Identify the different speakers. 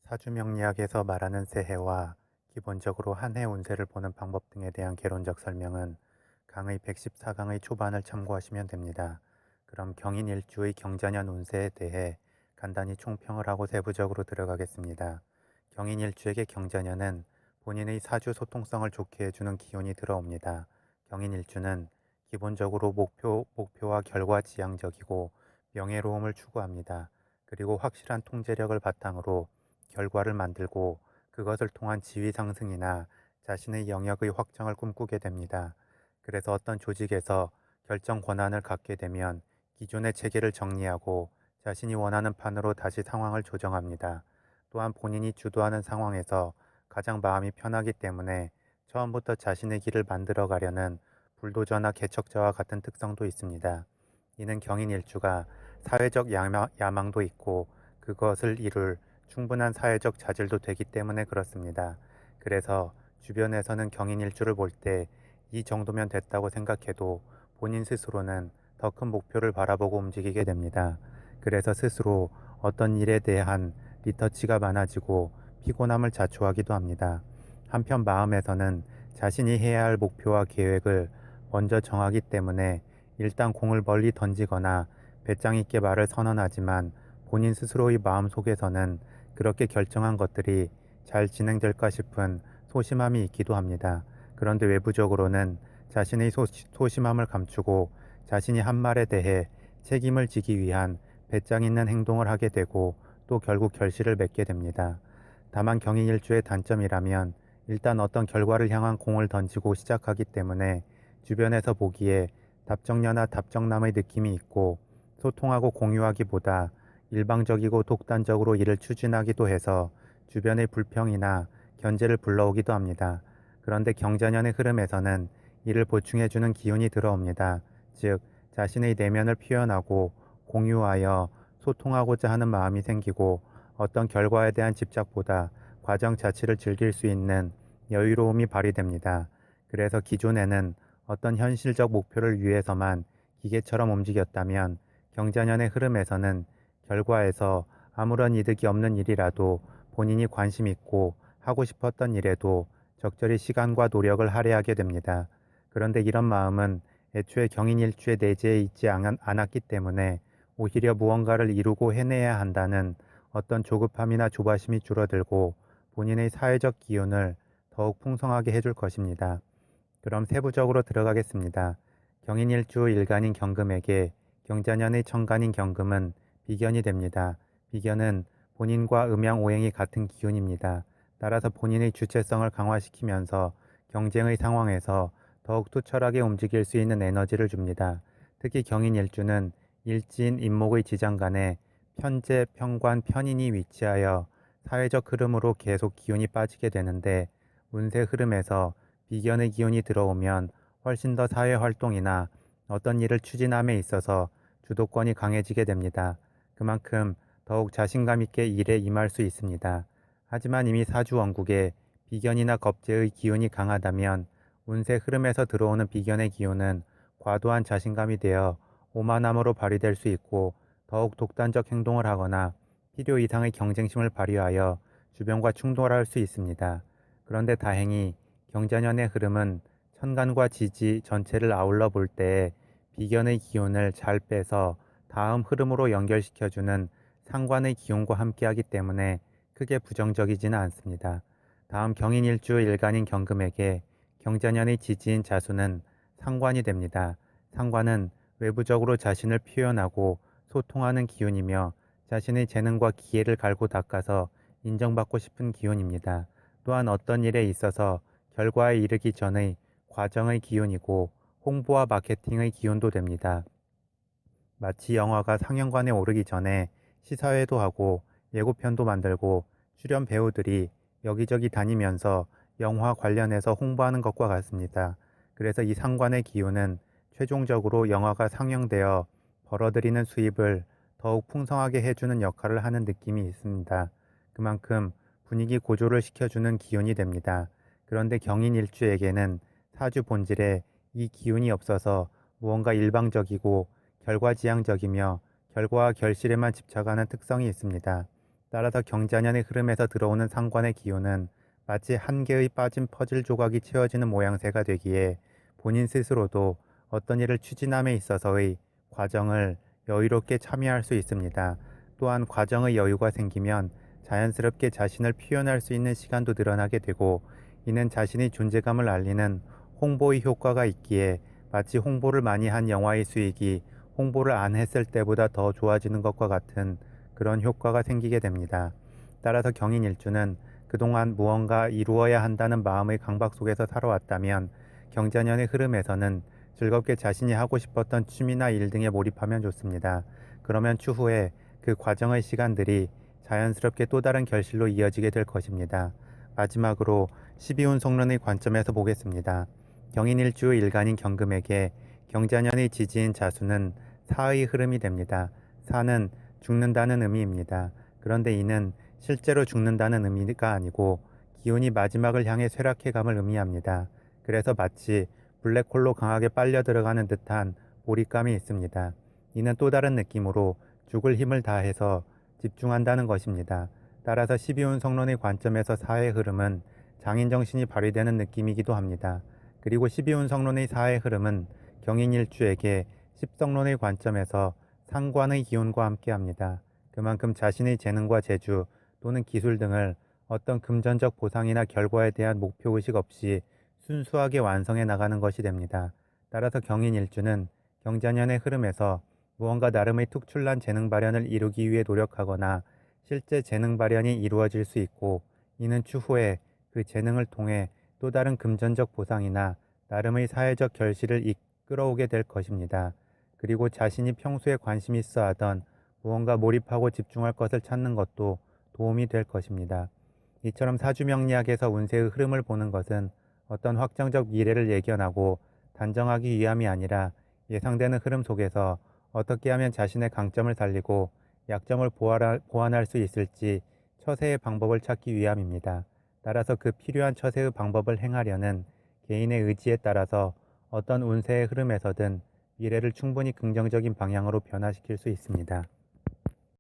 Speaker 1: 사주명리학에서 말하는 새해와 기본적으로 한 해 운세를 보는 방법 등에 대한 개론적 설명은 강의 114강의 초반을 참고하시면 됩니다. 그럼 경인일주의 경자년 운세에 대해 간단히 총평을 하고 세부적으로 들어가겠습니다. 경인일주에게 경자년은 본인의 사주 소통성을 좋게 해주는 기운이 들어옵니다. 경인일주는 기본적으로 목표와 결과 지향적이고 명예로움을 추구합니다. 그리고 확실한 통제력을 바탕으로 결과를 만들고 그것을 통한 지위 상승이나 자신의 영역의 확장을 꿈꾸게 됩니다. 그래서 어떤 조직에서 결정 권한을 갖게 되면 기존의 체계를 정리하고 자신이 원하는 판으로 다시 상황을 조정합니다. 또한 본인이 주도하는 상황에서 가장 마음이 편하기 때문에 처음부터 자신의 길을 만들어 가려는 불도저나 개척자와 같은 특성도 있습니다. 이는 경인일주가 사회적 야망도 있고 그것을 이룰 충분한 사회적 자질도 되기 때문에 그렇습니다. 그래서 주변에서는 경인일주를 볼 때 이 정도면 됐다고 생각해도 본인 스스로는 더 큰 목표를 바라보고 움직이게 됩니다. 그래서 스스로 어떤 일에 대한 리터치가 많아지고 피곤함을 자초하기도 합니다. 한편 마음에서는 자신이 해야 할 목표와 계획을 먼저 정하기 때문에 일단 공을 멀리 던지거나 배짱 있게 말을 선언하지만 본인 스스로의 마음 속에서는 그렇게 결정한 것들이 잘 진행될까 싶은 소심함이 있기도 합니다. 그런데 외부적으로는 자신의 소심함을 감추고 자신이 한 말에 대해 책임을 지기 위한 배짱 있는 행동을 하게 되고 또 결국 결실을 맺게 됩니다. 다만 경인일주의 단점이라면 일단 어떤 결과를 향한 공을 던지고 시작하기 때문에 주변에서 보기에 답정녀나 답정남의 느낌이 있고 소통하고 공유하기보다 일방적이고 독단적으로 일을 추진하기도 해서 주변의 불평이나 견제를 불러오기도 합니다. 그런데 경자년의 흐름에서는 이를 보충해주는 기운이 들어옵니다. 즉, 자신의 내면을 표현하고 공유하여 소통하고자 하는 마음이 생기고 어떤 결과에 대한 집착보다 과정 자체를 즐길 수 있는 여유로움이 발휘됩니다. 그래서 기존에는 어떤 현실적 목표를 위해서만 기계처럼 움직였다면 경자년의 흐름에서는 결과에서 아무런 이득이 없는 일이라도 본인이 관심 있고 하고 싶었던 일에도 적절히 시간과 노력을 할애하게 됩니다. 그런데 이런 마음은 애초에 경인일주의 내재에 있지 않았기 때문에 오히려 무언가를 이루고 해내야 한다는 어떤 조급함이나 조바심이 줄어들고 본인의 사회적 기운을 더욱 풍성하게 해줄 것입니다. 그럼 세부적으로 들어가겠습니다. 경인일주 일간인 경금에게 경자년의 천간인 경금은 비견이 됩니다. 비견은 본인과 음양오행이 같은 기운입니다. 따라서 본인의 주체성을 강화시키면서 경쟁의 상황에서 더욱 투철하게 움직일 수 있는 에너지를 줍니다. 특히 경인일주는 일진, 인목의 지장간에 편재, 편관, 편인이 위치하여 사회적 흐름으로 계속 기운이 빠지게 되는데 운세 흐름에서 비견의 기운이 들어오면 훨씬 더 사회활동이나 어떤 일을 추진함에 있어서 주도권이 강해지게 됩니다. 그만큼 더욱 자신감 있게 일에 임할 수 있습니다. 하지만 이미 사주 원국에 비견이나 겁재의 기운이 강하다면 운세 흐름에서 들어오는 비견의 기운은 과도한 자신감이 되어 오만함으로 발휘될 수 있고 더욱 독단적 행동을 하거나 필요 이상의 경쟁심을 발휘하여 주변과 충돌할 수 있습니다. 그런데 다행히 경자년의 흐름은 천간과 지지 전체를 아울러 볼 때 비견의 기운을 잘 빼서 다음 흐름으로 연결시켜주는 상관의 기운과 함께하기 때문에 크게 부정적이지는 않습니다. 다음 경인일주 일간인 경금에게 경자년의 지지인 자수는 상관이 됩니다. 상관은 외부적으로 자신을 표현하고 소통하는 기운이며 자신의 재능과 기회를 갈고 닦아서 인정받고 싶은 기운입니다. 또한 어떤 일에 있어서 결과에 이르기 전의 과정의 기운이고 홍보와 마케팅의 기운도 됩니다. 마치 영화가 상영관에 오르기 전에 시사회도 하고 예고편도 만들고 출연 배우들이 여기저기 다니면서 영화 관련해서 홍보하는 것과 같습니다. 그래서 이 상관의 기운은 최종적으로 영화가 상영되어 벌어들이는 수입을 더욱 풍성하게 해주는 역할을 하는 느낌이 있습니다. 그만큼 분위기 고조를 시켜주는 기운이 됩니다. 그런데 경인일주에게는 사주 본질에 이 기운이 없어서 무언가 일방적이고 결과지향적이며 결과와 결실에만 집착하는 특성이 있습니다. 따라서 경자년의 흐름에서 들어오는 상관의 기운은 마치 한 개의 빠진 퍼즐 조각이 채워지는 모양새가 되기에 본인 스스로도 어떤 일을 추진함에 있어서의 과정을 여유롭게 참여할 수 있습니다. 또한 과정의 여유가 생기면 자연스럽게 자신을 표현할 수 있는 시간도 늘어나게 되고, 이는 자신의 존재감을 알리는 홍보의 효과가 있기에 마치 홍보를 많이 한 영화의 수익이 홍보를 안 했을 때보다 더 좋아지는 것과 같은 그런 효과가 생기게 됩니다. 따라서 경인일주는 그동안 무언가 이루어야 한다는 마음의 강박 속에서 살아왔다면 경자년의 흐름에서는 즐겁게 자신이 하고 싶었던 취미나 일 등에 몰입하면 좋습니다. 그러면 추후에 그 과정의 시간들이 자연스럽게 또 다른 결실로 이어지게 될 것입니다. 마지막으로 12운 성론의 관점에서 보겠습니다. 경인일주의 일간인 경금에게 경자년의 지지인 자수는 사의 흐름이 됩니다. 사는 죽는다는 의미입니다. 그런데 이는 실제로 죽는다는 의미가 아니고 기운이 마지막을 향해 쇠락해감을 의미합니다. 그래서 마치 블랙홀로 강하게 빨려 들어가는 듯한 몰입감이 있습니다. 이는 또 다른 느낌으로 죽을 힘을 다해서 집중한다는 것입니다. 따라서 12운 성론의 관점에서 사의 흐름은 장인정신이 발휘되는 느낌이기도 합니다. 그리고 12운 성론의 사의 흐름은 경인일주에게 10성론의 관점에서 상관의 기운과 함께합니다. 그만큼 자신의 재능과 재주 또는 기술 등을 어떤 금전적 보상이나 결과에 대한 목표의식 없이 순수하게 완성해 나가는 것이 됩니다. 따라서 경인일주는 경자년의 흐름에서 무언가 나름의 특출난 재능 발현을 이루기 위해 노력하거나 실제 재능 발현이 이루어질 수 있고, 이는 추후에 그 재능을 통해 또 다른 금전적 보상이나 나름의 사회적 결실을 이끌어오게 될 것입니다. 그리고 자신이 평소에 관심 있어 하던 무언가 몰입하고 집중할 것을 찾는 것도 도움이 될 것입니다. 이처럼 사주명리학에서 운세의 흐름을 보는 것은 어떤 확정적 미래를 예견하고 단정하기 위함이 아니라 예상되는 흐름 속에서 어떻게 하면 자신의 강점을 살리고 약점을 보완할 수 있을지 처세의 방법을 찾기 위함입니다. 따라서 그 필요한 처세의 방법을 행하려는 개인의 의지에 따라서 어떤 운세의 흐름에서든 미래를 충분히 긍정적인 방향으로 변화시킬 수 있습니다.